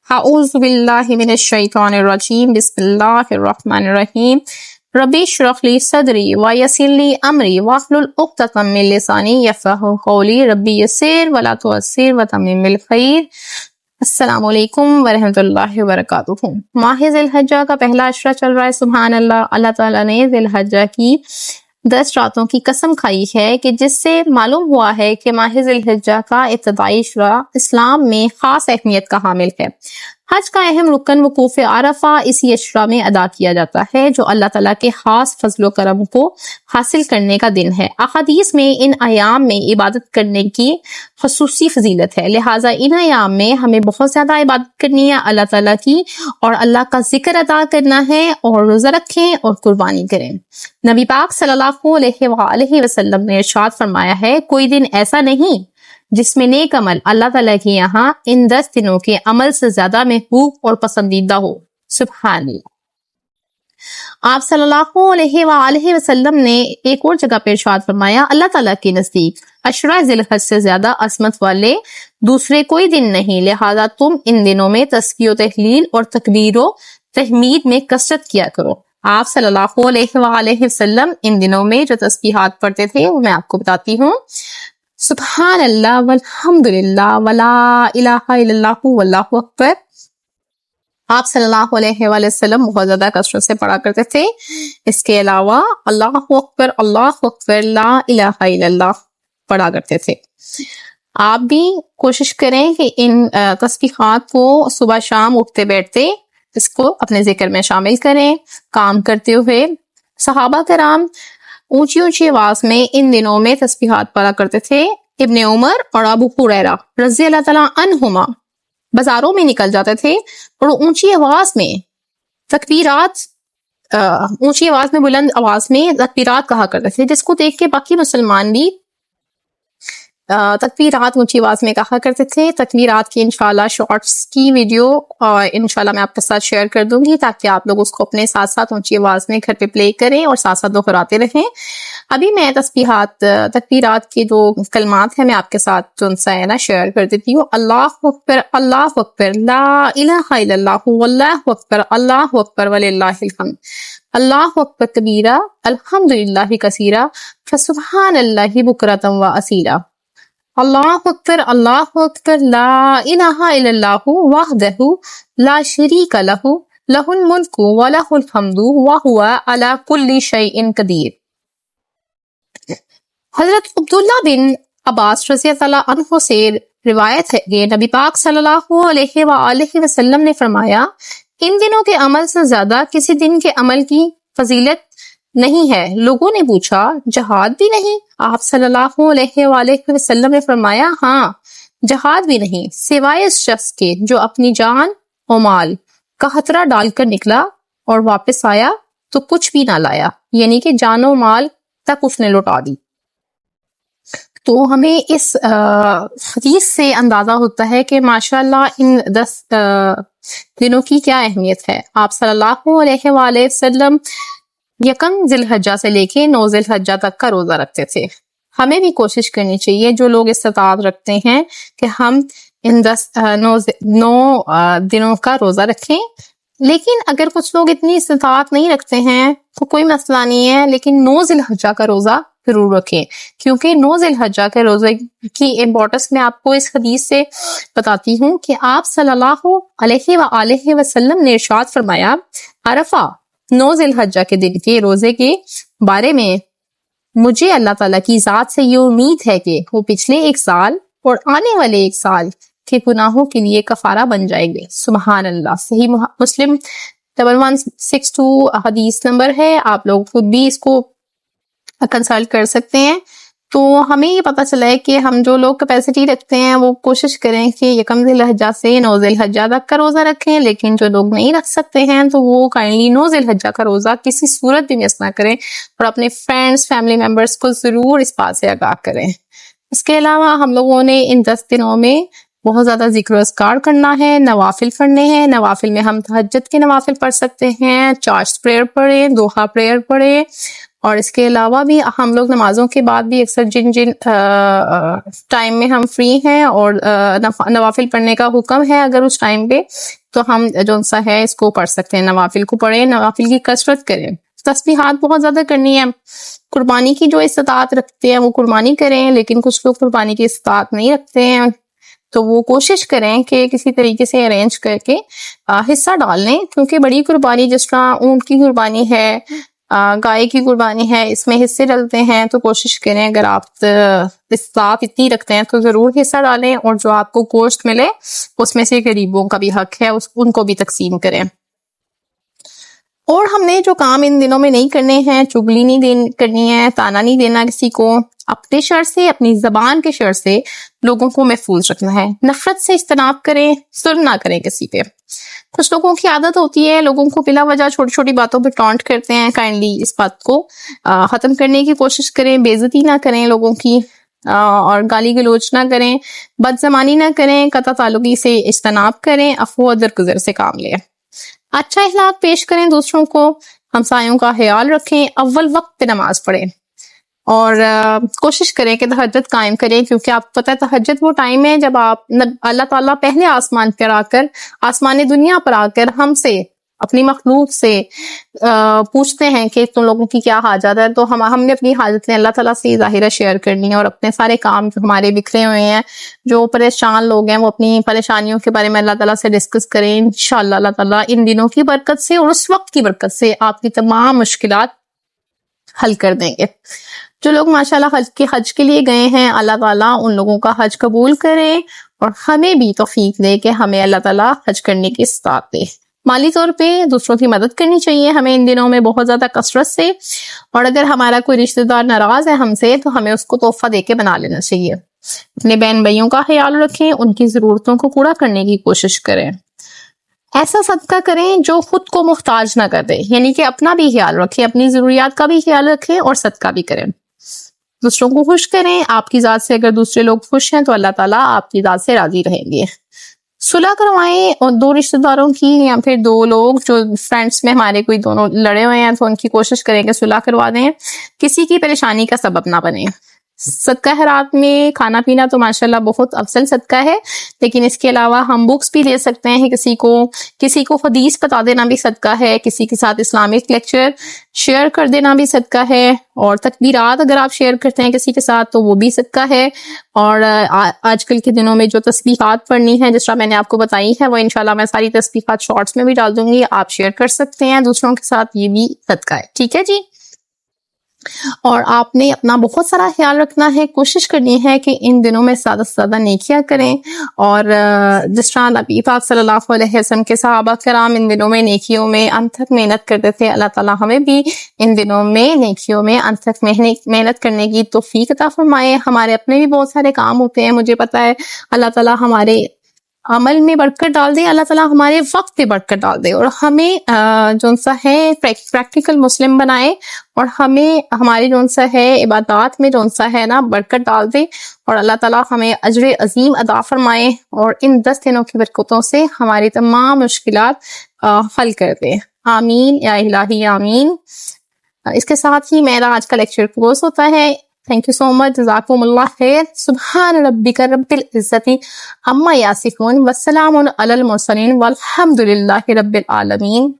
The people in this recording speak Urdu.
اعوذ باللہ من الشیطان الرجیم بسم اللہ الرحمن الرحیم ربی اشرح لی صدری ویسر لی امری واحلل عقدۃ من لسانی یفقہوا قولی ربی یسر ولا تعسر وتمم بالخیر۔ السلام علیکم ورحمۃ اللہ وبرکاتہ۔ ماہ ذی الحجہ کا پہلا عشرہ چل رہا ہے۔ سبحان اللہ، اللہ تعالیٰ نے ذی الحجہ کی 10 راتوں کی قسم کھائی ہے کہ جس سے معلوم ہوا ہے کہ ماہ ذی الحجہ کا ابتدائی عشرہ اسلام میں خاص اہمیت کا حامل ہے۔ حج کا اہم رکن وقوف عرفہ اسی عشرہ میں ادا کیا جاتا ہے، جو اللہ تعالیٰ کے خاص فضل و کرم کو حاصل کرنے کا دن ہے۔ احادیث میں ان ایام میں عبادت کرنے کی خصوصی فضیلت ہے، لہٰذا ان ایام میں ہمیں بہت زیادہ عبادت کرنی ہے اللہ تعالیٰ کی، اور اللہ کا ذکر ادا کرنا ہے، اور روزہ رکھیں اور قربانی کریں۔ نبی پاک صلی اللہ علیہ وآلہ وسلم نے ارشاد فرمایا ہے، کوئی دن ایسا نہیں جس میں نیک عمل اللہ تعالیٰ کے یہاں ان 10 دنوں کے عمل سے زیادہ محبوب اور پسندیدہ ہو۔ سبحان اللہ۔ آپ صلی اللہ علیہ وآلہ وسلم نے ایک اور جگہ پہ ارشاد فرمایا، اللہ تعالیٰ کے نزدیک عشرہ ذی الحجہ سے زیادہ عظمت والے دوسرے کوئی دن نہیں، لہذا تم ان دنوں میں تسبیح و تہلیل اور تکبیر و تحمید میں کثرت کیا کرو۔ آپ صلی اللہ علیہ وآلہ وسلم ان دنوں میں جو تسبیحات پڑھتے تھے وہ میں آپ کو بتاتی ہوں۔ سبحان اللہ والحمد للہ ولا الہ الا اللہ واللہ اکبر۔ آپ صلی اللہ علیہ وآلہ وسلم بہت زیادہ کثرت سے پڑھا کرتے تھے۔ اس کے علاوہ اللہ اکبر لا الہ الا اللہ پڑھا کرتے تھے۔ آپ بھی کوشش کریں کہ ان تسبیحات کو صبح شام اٹھتے بیٹھتے اس کو اپنے ذکر میں شامل کریں، کام کرتے ہوئے۔ صحابہ کرام اونچی اونچی آواز میں ان دنوں میں تسبیحات پڑھا کرتے تھے۔ ابن عمر اور ابو ہریرہ رضی اللہ تعالیٰ عنہما بازاروں میں نکل جاتے تھے اور اونچی آواز میں بلند آواز میں تکبیرات کہا کرتے تھے، جس کو دیکھ کے باقی مسلمان بھی تکبیرات اونچی آواز میں کہا کرتے تھے۔ تکبیرات کی انشاءاللہ شارٹس کی ویڈیو انشاءاللہ میں آپ کے ساتھ شیئر کر دوں گی، تاکہ آپ لوگ اس کو اپنے ساتھ ساتھ اونچی آواز میں گھر پہ پلے کریں اور ساتھ ساتھ دہراتے رہیں۔ ابھی میں تکبیرات کے جو کلمات ہیں میں آپ کے ساتھ جو ہے نا شیئر کر دیتی ہوں۔ اللہ اکبر لا الہ الا اللہ واللہ اکبر وللہ الحمد، اللہ اکبر کبیرہ الحمدللہ کثیرہ فسبحان اللہ بکرۃ و اصیلا، اللہ اکبر لا الہ الا اللہ وحدہ لا شریک لہ لہ الملک ولہ الحمد وہو علی کل شیء قدیر۔ حضرت عبداللہ بن عباس رضی اللہ عنہ سے روایت ہے کہ نبی پاک صلی اللہ علیہ وآلہ وسلم نے فرمایا، ان دنوں کے عمل سے زیادہ کسی دن کے عمل کی فضیلت نہیں ہے۔ لوگوں نے پوچھا، جہاد بھی نہیں؟ آپ صلی اللہ علیہ وآلہ وسلم نے فرمایا، ہاں، جہاد بھی نہیں، سوائے اس شخص کے جو اپنی جان و مال کا خطرہ ڈال کر نکلا اور واپس آیا تو کچھ بھی نہ لایا، یعنی کہ جان و مال تک اس نے لوٹا دی۔ تو ہمیں اس حدیث سے اندازہ ہوتا ہے کہ ماشاءاللہ ان 10 دنوں کی کیا اہمیت ہے۔ آپ صلی اللہ علیہ وآلہ وسلم یکم ذی الحجہ سے لے کے 9 ذی الحجہ تک کا روزہ رکھتے تھے۔ ہمیں بھی کوشش کرنی چاہیے، جو لوگ استطاعت رکھتے ہیں، کہ ہم ان 9 دنوں کا روزہ رکھیں۔ لیکن اگر کچھ لوگ اتنی استطاعت نہیں رکھتے ہیں تو کوئی مسئلہ نہیں ہے، لیکن 9 ذی الحجہ کا روزہ ضرور رکھیں، کیونکہ 9 ذی الحجہ کے روزے کی امپورٹنس میں آپ کو اس حدیث سے بتاتی ہوں کہ آپ صلی اللہ علیہ وآلہ وسلم نے ارشاد فرمایا، عرفہ 9 ذی الحجہ کے دن کے روزے کے بارے میں مجھے اللہ تعالیٰ کی ذات سے یہ امید ہے کہ وہ پچھلے 1 سال اور آنے والے 1 سال کے گناہوں کے لیے کفارہ بن جائیں گے۔ سبحان اللہ۔ صحیح مسلم 1162 حدیث نمبر ہے، آپ لوگ خود بھی اس کو کنسلٹ کر سکتے ہیں۔ تو ہمیں یہ پتہ چلا ہے کہ ہم جو لوگ کیپیسٹی رکھتے ہیں وہ کوشش کریں کہ یکم ذی الحجہ سے 9 ذی الحجہ تک کا روزہ رکھیں، لیکن جو لوگ نہیں رکھ سکتے ہیں تو وہ کائنڈلی 9 ذی الحجہ کا روزہ کسی صورت بھی مس نہ کریں، اور اپنے فرینڈس فیملی ممبرس کو ضرور اس بات سے آگاہ کریں۔ اس کے علاوہ ہم لوگوں نے ان 10 دنوں میں بہت زیادہ ذکر و اذکار کرنا ہے، نوافل پڑھنے ہیں۔ نوافل میں ہم تہجد کے نوافل پڑھ سکتے ہیں، چارج پریئر پڑھیں، دوحہ پریئر پڑھیں، اور اس کے علاوہ بھی ہم لوگ نمازوں کے بعد بھی اکثر جن ٹائم میں ہم فری ہیں اور نوافل پڑھنے کا حکم ہے اگر اس ٹائم پہ، تو ہم جو سا ہے اس کو پڑھ سکتے ہیں، نوافل کو پڑھیں، نوافل کی کثرت کریں، تسبیحات بہت زیادہ کرنی ہے۔ قربانی کی جو استطاعت رکھتے ہیں وہ قربانی کریں، لیکن کچھ لوگ قربانی کی استطاعت نہیں رکھتے ہیں تو وہ کوشش کریں کہ کسی طریقے سے ارینج کر کے حصہ ڈال لیں، کیونکہ بڑی قربانی جس طرح اونٹ کی قربانی ہے، گائے کی قربانی ہے، اس میں حصے ڈلتے ہیں، تو کوشش کریں اگر آپ استطاعت اتنی رکھتے ہیں تو ضرور حصہ ڈالیں، اور جو آپ کو گوشت ملے اس میں سے غریبوں کا بھی حق ہے، ان کو بھی تقسیم کریں۔ اور ہم نے جو کام ان دنوں میں نہیں کرنے ہیں، چگلی نہیں کرنی ہے، تانا نہیں دینا کسی کو، اپنے شر سے، اپنی زبان کے شر سے لوگوں کو محفوظ رکھنا ہے، نفرت سے اجتناب کریں، ظلم نہ کریں کسی پہ۔ کچھ لوگوں کی عادت ہوتی ہے لوگوں کو بلا وجہ چھوٹی چھوٹی باتوں پہ ٹانٹ کرتے ہیں، کائنڈلی اس بات کو ختم کرنے کی کوشش کریں، بے عزتی نہ کریں لوگوں کی، اور گالی گلوچ نہ کریں، بد زمانی نہ کریں، قطع تعلقی سے اجتناب کریں، عفو و درگزر سے کام لیں، اچھا اخلاق پیش کریں دوسروں کو، ہمسایوں کا خیال رکھیں، اول وقت پہ نماز پڑھیں، اور کوشش کریں کہ تہجد قائم کریں، کیونکہ آپ کو پتہ ہے تہجد وہ ٹائم ہے جب آپ اللہ تعالیٰ پہلے آسمان پر آ کر، آسمان دنیا پر آ کر ہم سے، اپنی مخلوق سے پوچھتے ہیں کہ تم لوگوں کی کیا حاجت ہے، تو ہم نے اپنی حاجتیں اللہ تعالیٰ سے ظاہرہ شیئر کرنی ہے، اور اپنے سارے کام جو ہمارے بکھرے ہوئے ہیں، جو پریشان لوگ ہیں، وہ اپنی پریشانیوں کے بارے میں اللہ تعالیٰ سے ڈسکس کریں، انشاءاللہ اللہ تعالیٰ ان دنوں کی برکت سے اور اس وقت کی برکت سے آپ کی تمام مشکلات حل کر دیں گے۔ جو لوگ ماشاءاللہ حج کے لیے گئے ہیں، اللہ تعالیٰ ان لوگوں کا حج قبول کرے، اور ہمیں بھی توفیق دے کہ ہمیں اللہ تعالیٰ حج کرنے کی استطاعت دے۔ مالی طور پہ دوسروں کی مدد کرنی چاہیے ہمیں ان دنوں میں بہت زیادہ کثرت سے، اور اگر ہمارا کوئی رشتہ دار ناراض ہے ہم سے تو ہمیں اس کو تحفہ دے کے بنا لینا چاہیے۔ اپنے بہن بھائیوں کا خیال رکھیں، ان کی ضرورتوں کو پورا کرنے کی کوشش کریں، ایسا صدقہ کریں جو خود کو محتاج نہ کر دے، یعنی کہ اپنا بھی خیال رکھیں، اپنی ضروریات کا بھی خیال رکھیں اور صدقہ بھی کریں، دوسروں کو خوش کریں۔ آپ کی ذات سے اگر دوسرے لوگ خوش ہیں تو اللہ تعالیٰ آپ کی ذات سے راضی رہیں گے۔ صلح کروائیں، اور دو رشتہ داروں کی یا پھر دو لوگ جو فرینڈس میں ہمارے کوئی دونوں لڑے ہوئے ہیں تو ان کی کوشش کریں کہ صلح کروا دیں، کسی کی پریشانی کا سبب نہ بنیں۔ صدقہ خیرات میں کھانا پینا تو ماشاءاللہ بہت افضل صدقہ ہے، لیکن اس کے علاوہ ہم بکس بھی دے سکتے ہیں، کسی کو حدیث بتا دینا بھی صدقہ ہے، کسی کے ساتھ اسلامک لیکچر شیئر کر دینا بھی صدقہ ہے، اور تکبیرات اگر آپ شیئر کرتے ہیں کسی کے ساتھ تو وہ بھی صدقہ ہے، اور آج کل کے دنوں میں جو تسبیحات پڑھنی ہے جس طرح میں نے آپ کو بتائی ہے، وہ انشاءاللہ میں ساری تسبیحات شارٹس میں بھی ڈال دوں گی، آپ شیئر کر سکتے ہیں دوسروں کے ساتھ، یہ بھی صدقہ ہے، ٹھیک ہے جی۔ اور آپ نے اپنا بہت سارا خیال رکھنا ہے، کوشش کرنی ہے کہ ان دنوں میں زیادہ سے زیادہ نیکیاں کریں، اور جس طرح نبی پاک صلی اللہ علیہ وسلم کے صحابہ کرام ان دنوں میں نیکیوں میں انتھک محنت کرتے تھے، اللہ تعالیٰ ہمیں بھی ان دنوں میں نیکیوں میں انتھک محنت کرنے کی توفیق عطا فرمائے۔ ہمارے اپنے بھی بہت سارے کام ہوتے ہیں، مجھے پتا ہے، اللہ تعالیٰ ہمارے عمل میں برکت ڈال دے، اللہ تعالیٰ ہمارے وقت پہ برکت ڈال دے، اور ہمیں جو سا ہے پریکٹیکل مسلم بنائے، اور ہمیں ہماری جو سا ہے عبادات میں جو سا ہے نا برکت ڈال دے، اور اللہ تعالیٰ ہمیں اجر عظیم عطا فرمائے، اور ان 10 دنوں کی برکتوں سے ہماری تمام مشکلات حل کر دے، آمین یا الہی آمین۔ اس کے ساتھ ہی میرا آج کا لیکچر کلوز ہوتا ہے۔ تھینک یو سو مچ، جزاکم اللہ خیر۔ سبحان ربک رب العزت عما یصفون، والسلام علی المرسلین، والحمد للہ رب العالمین۔